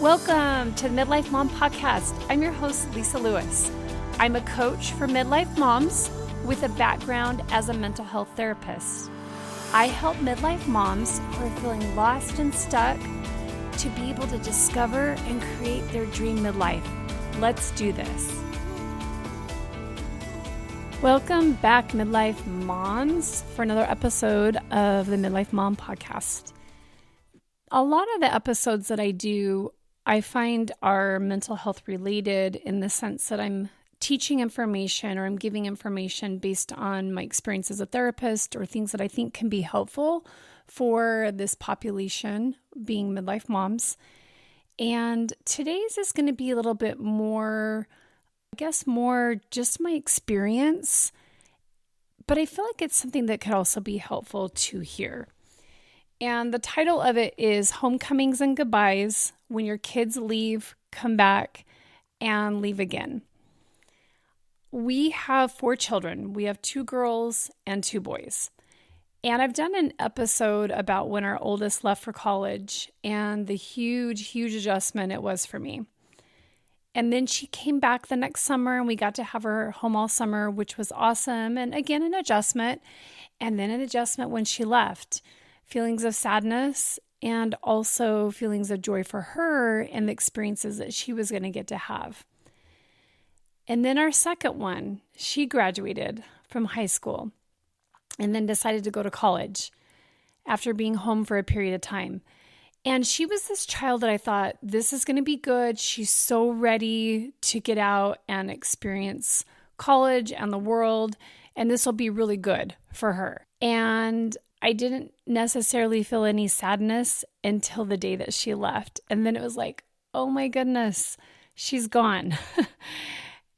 Welcome to the Midlife Mom Podcast. I'm your host, Lisa Lewis. I'm a coach for midlife moms with a background as a mental health therapist. I help midlife moms who are feeling lost and stuck to be able to discover and create their dream midlife. Let's do this. Welcome back, midlife moms, for another episode of the Midlife Mom Podcast. A lot of the episodes that I do, I find are mental health related in the sense that I'm teaching information or I'm giving information based on my experience as a therapist or things that I think can be helpful for this population, being midlife moms. And today's is going to be a little bit more, more just my experience, but I feel like it's something that could also be helpful to hear. And the title of it is Homecomings and Goodbyes, When Your Kids Leave, Come Back, and Leave Again. We have 4 children. We have 2 girls and 2 boys. And I've done an episode about when our oldest left for college and the huge adjustment it was for me. And then she came back the next summer and we got to have her home all summer, which was awesome. And again, an adjustment. And then an adjustment when she left. Feelings of sadness and also feelings of joy for her and the experiences that she was going to get to have. And then our second one, she graduated from high school and then decided to go to college after being home for a period of time. And she was this child that I thought, this is going to be good. She's so ready to get out and experience college and the world, and this will be really good for her. And I didn't necessarily feel any sadness until the day that she left. And then it was like, oh my goodness, she's gone.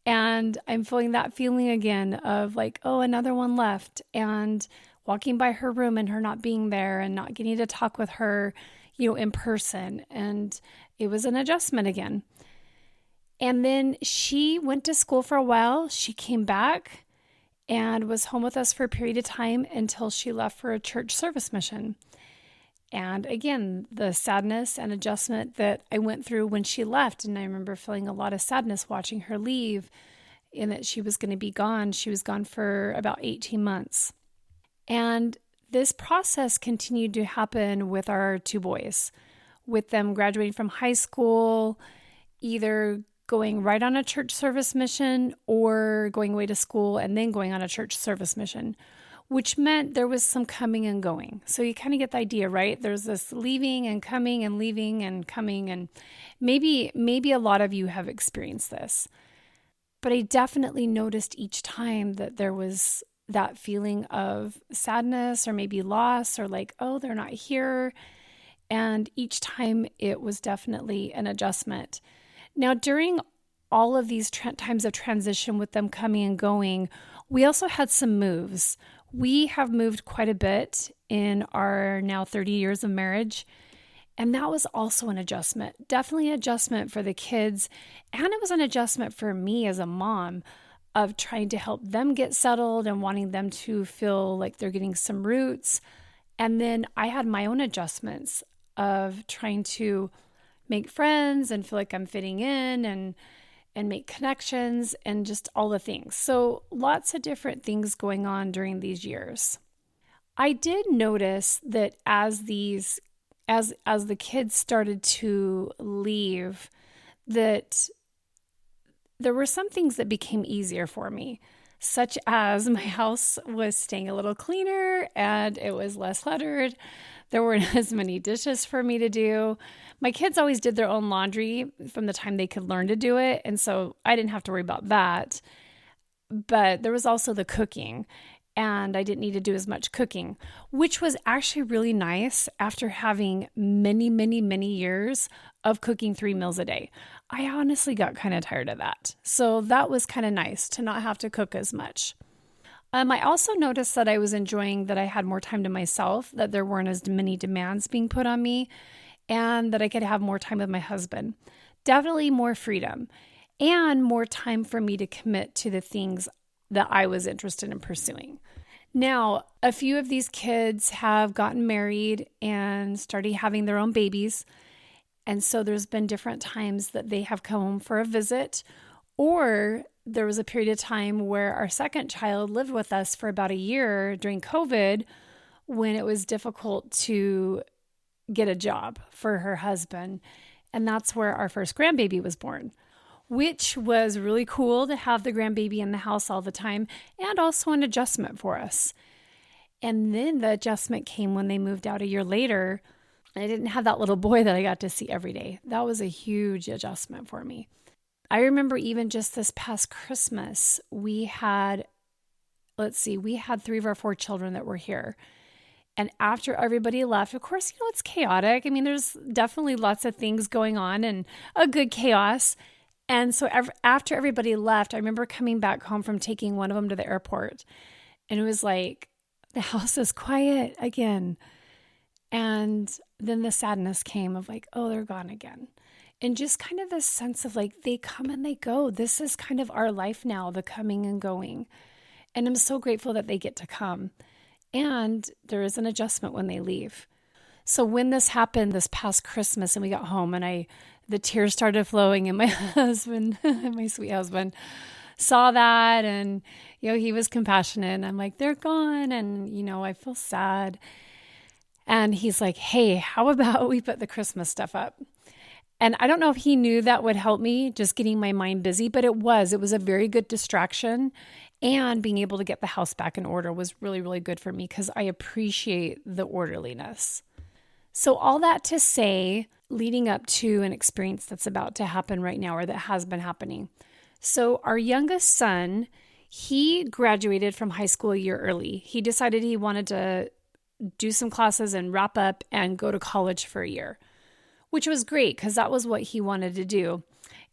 And I'm feeling that feeling again of like, oh, another one left. And walking by her room and her not being there and not getting to talk with her, in person. And it was an adjustment again. And then she went to school for a while. She came back and was home with us for a period of time until she left for a church service mission. And again, the sadness and adjustment that I went through when she left, and I remember feeling a lot of sadness watching her leave in that she was going to be gone. She was gone for about 18 months. And this process continued to happen with our 2 boys, with them graduating from high school, either going right on a church service mission or going away to school and then going on a church service mission, which meant there was some coming and going. So you kind of get the idea, right? There's this leaving and coming and leaving and coming, and maybe a lot of you have experienced this. But I definitely noticed each time that there was that feeling of sadness or maybe loss or like, oh, they're not here. And each time it was definitely an adjustment. Now, during all of these times of transition with them coming and going, we also had some moves. We have moved quite a bit in our now 30 years of marriage, and that was also an adjustment. Definitely an adjustment for the kids, and it was an adjustment for me as a mom of trying to help them get settled and wanting them to feel like they're getting some roots. And then I had my own adjustments of trying to make friends and feel like I'm fitting in and make connections and just all the things. So lots of different things going on during these years. I did notice that as the kids started to leave, that there were some things that became easier for me, such as my house was staying a little cleaner and it was less cluttered. There weren't as many dishes for me to do. My kids always did their own laundry from the time they could learn to do it. And so I didn't have to worry about that. But there was also the cooking, and I didn't need to do as much cooking, which was actually really nice after having many years of cooking 3 meals a day. I honestly got kind of tired of that. So that was kind of nice to not have to cook as much. I also noticed that I was enjoying that I had more time to myself, that there weren't as many demands being put on me, and that I could have more time with my husband. Definitely more freedom and more time for me to commit to the things that I was interested in pursuing. Now, a few of these kids have gotten married and started having their own babies. And so there's been different times that they have come home for a visit, or there was a period of time where our second child lived with us for about a year during COVID when it was difficult to get a job for her husband. And that's where our first grandbaby was born, which was really cool to have the grandbaby in the house all the time, and also an adjustment for us. And then the adjustment came when they moved out a year later. I didn't have that little boy that I got to see every day. That was a huge adjustment for me. I remember even just this past Christmas, we had 3 of our 4 children that were here. And after everybody left, of course, it's chaotic. I mean, there's definitely lots of things going on and a good chaos. And so after everybody left, I remember coming back home from taking one of them to the airport. And it was like, the house is quiet again. And then the sadness came of like, oh, they're gone again. And just kind of this sense of like, they come and they go. This is kind of our life now, the coming and going. And I'm so grateful that they get to come. And there is an adjustment when they leave. So when this happened this past Christmas and we got home and the tears started flowing and my husband, my sweet husband, saw that and, he was compassionate. And I'm like, they're gone. And, I feel sad. And he's like, hey, how about we put the Christmas stuff up? And I don't know if he knew that would help me just getting my mind busy, but it was a very good distraction. And being able to get the house back in order was really, really good for me because I appreciate the orderliness. So all that to say, leading up to an experience that's about to happen right now or that has been happening. So our youngest son, he graduated from high school a year early. He decided he wanted to do some classes and wrap up and go to college for a year, which was great because that was what he wanted to do.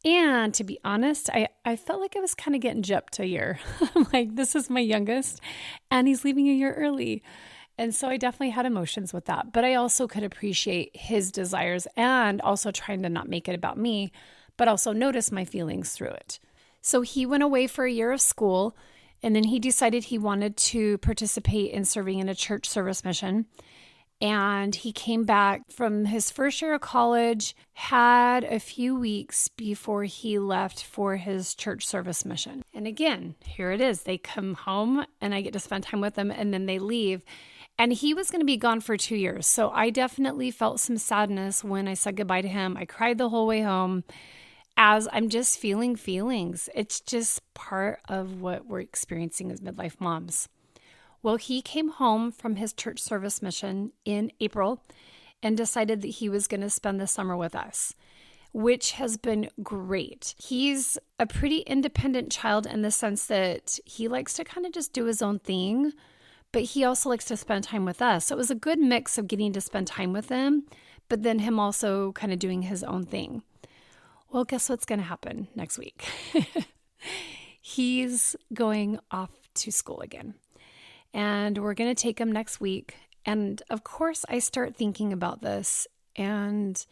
And to be honest, I felt like I was kind of getting gypped a year. I'm like, this is my youngest and he's leaving a year early. And so I definitely had emotions with that. But I also could appreciate his desires and also trying to not make it about me, but also notice my feelings through it. So he went away for a year of school, and then he decided he wanted to participate in serving in a church service mission. And he came back from his first year of college, had a few weeks before he left for his church service mission. And again, here it is. They come home and I get to spend time with them and then they leave. And he was going to be gone for 2 years. So I definitely felt some sadness when I said goodbye to him. I cried the whole way home as I'm just feeling feelings. It's just part of what we're experiencing as midlife moms. Well, he came home from his church service mission in April and decided that he was going to spend the summer with us, which has been great. He's a pretty independent child in the sense that he likes to kind of just do his own thing, but he also likes to spend time with us. So it was a good mix of getting to spend time with him, but then him also kind of doing his own thing. Well, guess what's going to happen next week? He's going off to school again. And we're going to take him next week. And of course, I start thinking about this and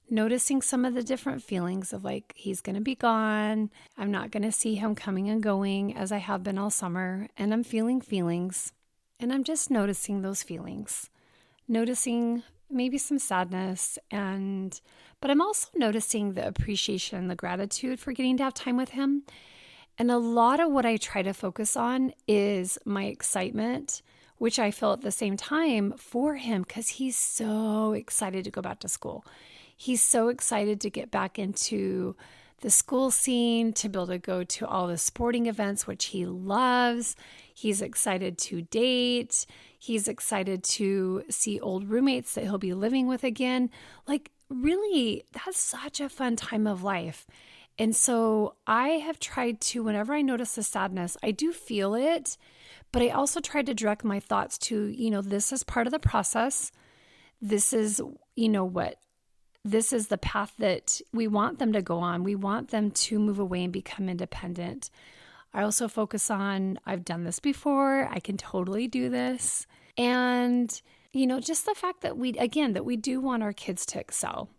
noticing some of the different feelings of like, he's going to be gone. I'm not going to see him coming and going as I have been all summer. And I'm feeling feelings. And I'm just noticing those feelings, noticing maybe some sadness. But I'm also noticing the appreciation and the gratitude for getting to have time with him. And a lot of what I try to focus on is my excitement, which I feel at the same time for him because he's so excited to go back to school. He's so excited to get back into the school scene, to be able to go to all the sporting events, which he loves. He's excited to date. He's excited to see old roommates that he'll be living with again. Like, really, that's such a fun time of life. And so I have tried to, whenever I notice the sadness, I do feel it, but I also try to direct my thoughts to, this is part of the process. This is, this is the path that we want them to go on. We want them to move away and become independent. I also focus on, I've done this before. I can totally do this. And, just the fact that we do want our kids to excel.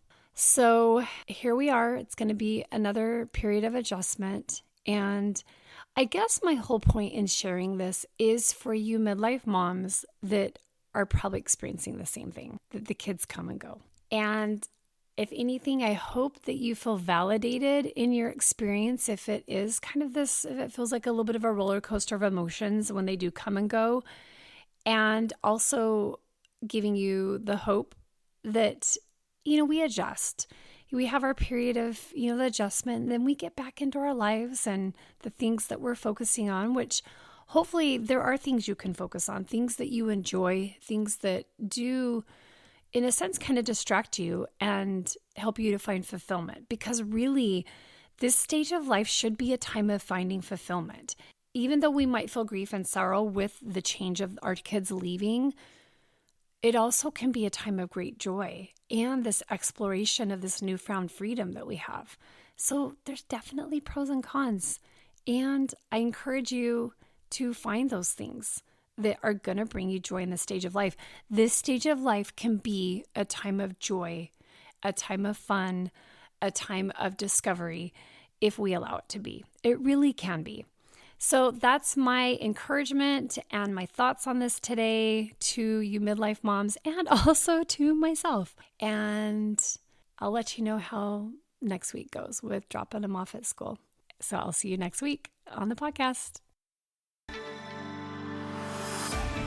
So here we are. It's going to be another period of adjustment. And I guess my whole point in sharing this is for you midlife moms that are probably experiencing the same thing, that the kids come and go. And If anything, I hope that you feel validated in your experience. If it is kind of this, if it feels like a little bit of a roller coaster of emotions when they do come and go, and also giving you the hope that, we adjust. We have our period of, the adjustment, and then we get back into our lives and the things that we're focusing on, which hopefully there are things you can focus on, things that you enjoy, things that do, in a sense, kind of distract you and help you to find fulfillment. Because really, this stage of life should be a time of finding fulfillment. Even though we might feel grief and sorrow with the change of our kids leaving, it also can be a time of great joy and this exploration of this newfound freedom that we have. So there's definitely pros and cons. And I encourage you to find those things that are going to bring you joy in this stage of life. This stage of life can be a time of joy, a time of fun, a time of discovery, if we allow it to be. It really can be. So that's my encouragement and my thoughts on this today to you midlife moms and also to myself. And I'll let you know how next week goes with dropping them off at school. So I'll see you next week on the podcast.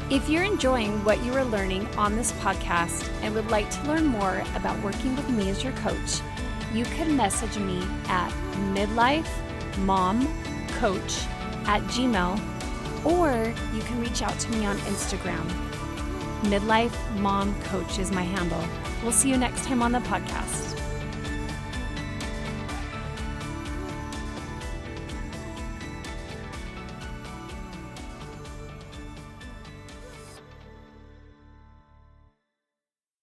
If you're enjoying what you are learning on this podcast and would like to learn more about working with me as your coach, you can message me at midlifemomcoach@gmail.com, or you can reach out to me on Instagram. Midlife Mom Coach is my handle. We'll see you next time on the podcast.